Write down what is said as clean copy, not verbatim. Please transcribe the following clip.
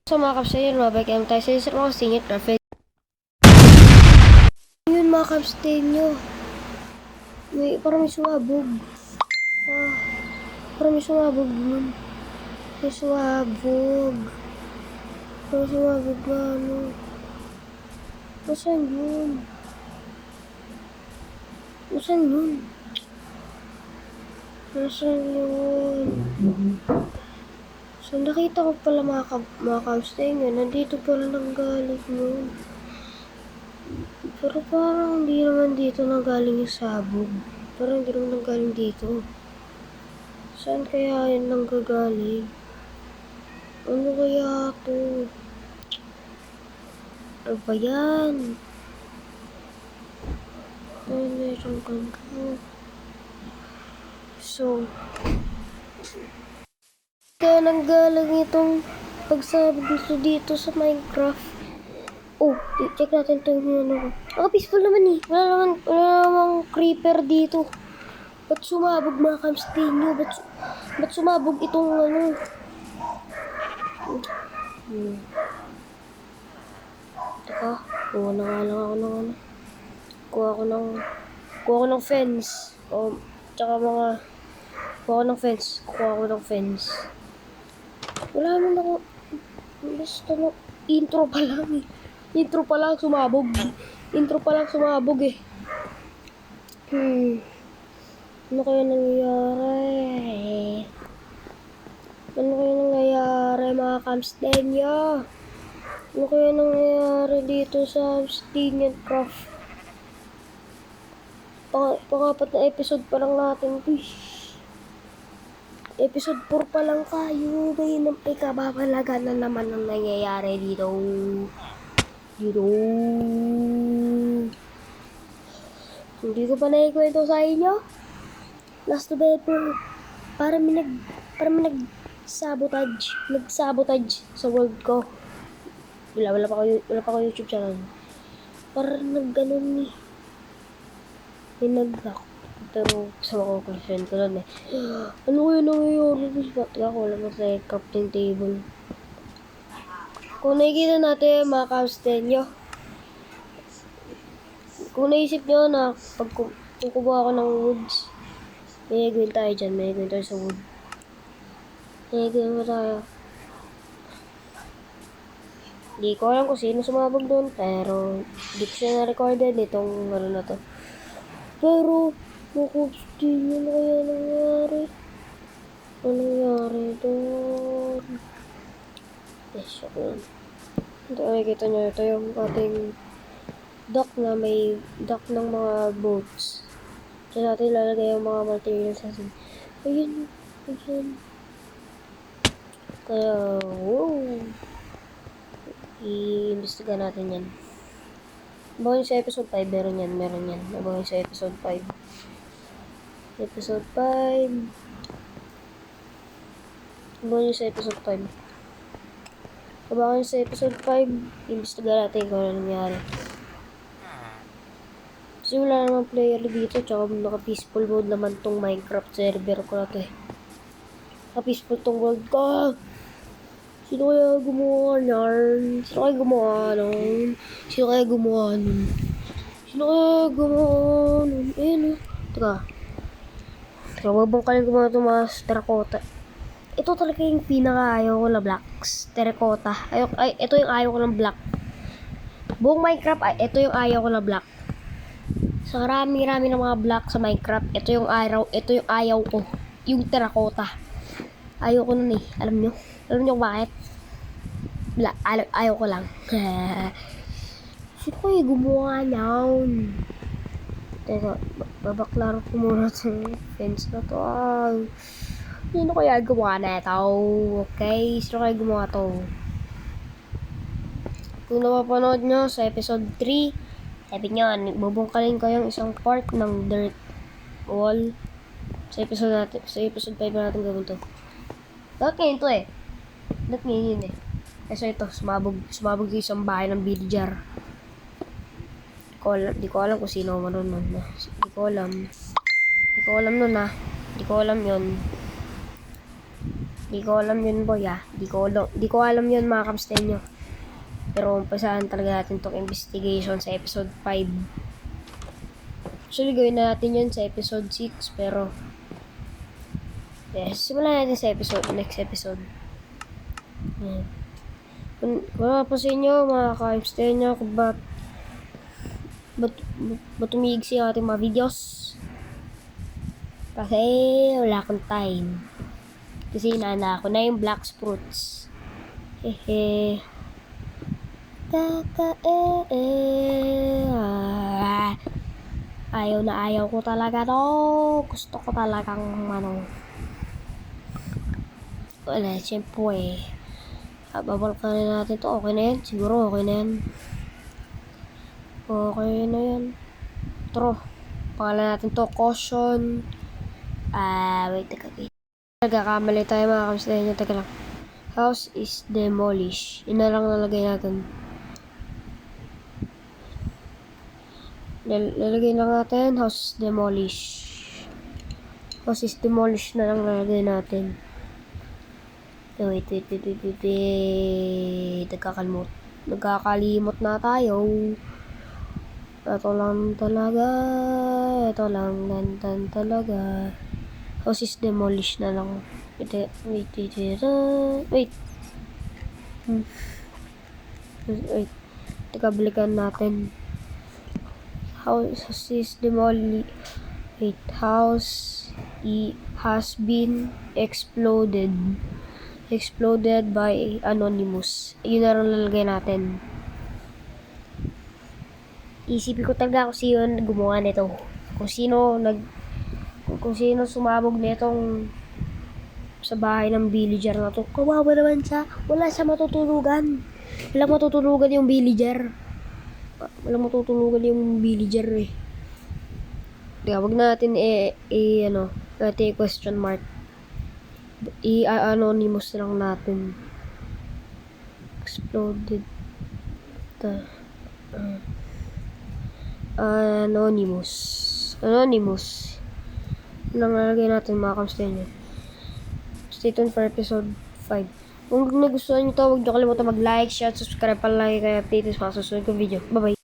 Sa mga kaps yun, mabalik kami tayo sa isang mga singit na friend. Yun mga kaps nyo. Parang may sumabog. Parang may sumabog yun. May sumabog. Parang sumabog na ano. Nasaan yun? Nasaan yun? Nasaan yun? So nakita ko pala mga kaps nyo. Nandito pala nanggaling yun. Pero parang hindi naman dito nanggaling yung sabog. Parang hindi naman nanggaling dito. Saan kaya yun nanggagaling? Ano kaya to? Ano ba yan? Ay, meron ganito. So, kaya nanggaling itong pagsabog dito sa Minecraft. Oh, check natin ito yung ano ko. Peaceful naman eh. Wala namang creeper dito. Ba't sumabog mga kamstinyo? Ba't sumabog itong ano? Teka, kuha na nga lang ako ng ano. Kuha ko ng fence. Tsaka kuha ko ng fence. Wala naman ako. Basta na, intro pa lang eh. Intro pa lang sumabog eh. Ano kaya nangyayari? Mga kamstinyo? Ano kaya nangyayari dito sa Stinged Craft? Pang-apat na episode pa lang natin. Episode 4 pa lang kayo. May kababalaga na naman ang nangyayari dito. Hindi ko pa naikwento sa inyo. Last November, para may nag-sabotage sa world ko. Wala pa ako YouTube channel. Para nag-ganon eh. May nag-block. Pero sa mga concern ko lang eh. Ano kayo nangyayari? Ba't ako wala mo sa crafting table? Kung nakikita natin mga kamstenyo, kung naisip nyo na kung kukuha ako ng woods, may gawin tayo dyan, may gawin tayo sa wood. May gawin tayo. Hindi ko alam kung sino sumabog doon, pero hindi ko siya na-recorded itong ano na to. Pero, makapstinyo na kaya nangyari. Ano nangyari doon? Yes, okay. Ito, nakikita nyo, ito yung ating dock na may dock ng mga boats. Diyan natin ilalagay yung mga materials natin. Ayun. Kaya, wow. I-imbestiga natin yan. Abangan sa episode 5, meron yan. Abangan sa episode 5. Abangan sa episode 5. Abangan sa episode 5, imbestiga natin kung ano nangyari. Kasi wala namang player dito, tsaka naka-peaceful mode naman tong Minecraft server ko na to eh. Naka-peaceful tong world ko. Sino kaya gumawa nun? Ayun o. Teka, mabangkalin ko mga ito mga terracotta. Ito talaga yung pinaka-ayaw ko na blocks. Terracotta. Ito yung ayaw ko ng block. Buong Minecraft, ito yung ayaw ko na block. So, rami-rami ng mga block sa Minecraft. Ito yung ayaw ko. Yung terracotta. Ayaw ko nun eh. Alam nyo bakit? Ayaw ko lang. Sino kayo gumawa niyan? Teka, babaklaro ko muna itong fence na to. Sino kaya gumawa na ito? Okay, sino kaya gumawa to? Kung napapanood nyo sa episode 3, sabi nyo, bubungkalin ko yung isang part ng dirt wall. Sa episode 5 na natin gawin to. Dapat ngayon to eh. Dapat ngayon yun eh. Kasi ito, sumabog yung isang bahay ng villager. Di ko alam kung sino man nun. Di ko alam nun ah. Di ko alam yun. Di ko alam yun, boy, ah. Di ko alam yun, mga kapstenyo. Pero umpasahan talaga natin tong investigation sa episode 5. Actually, gawin na natin yun sa episode 6, pero yes, simulan natin sa next episode. Yan. Kung wala po sa inyo, mga ka-kapstenyo, kung ba't tumigsi ang ating mga videos? Kasi wala akong time. Kasi inaana ko na yung black fruits. Hehe. Ayaw na ayaw ko talaga to. Gusto ko talagang wala, syempre babalikan na natin to. Okay na yan? Siguro okay na yan. Okay na yan. Tro. Pangalan natin to, caution. Wait. Nagkakamali tayo, mga kamstahin nyo. Teka lang. House is demolished. Yun na lang nalagay natin. Lalagay lang natin. House is demolished. House is demolished na lang nalagay natin. Wait. Nagkakalimot na tayo. Ito lang talaga. House is demolished na lang. Wait. Teka, balikan natin. House is demolished. Wait, house has been exploded by Anonymous. Yun na rin lalagay natin. Isipin ko talaga kung sino gumawa nito. Kung sino sumabog nitong sa bahay ng villager na to. Kawawa naman siya. Wala siya matutulugan. Walang matutulugan yung villager. Eh. Kaya wag natin natin question mark. Anonymous lang natin. Exploded. Anonymous. Lang nalagay natin, mga kamstenyo. Stay tuned for episode 5. Kung nagustuhan nyo to, huwag nyo kalimutan mag-like, share, subscribe, palagi kayo updated sa mga susunod kong video. Bye-bye!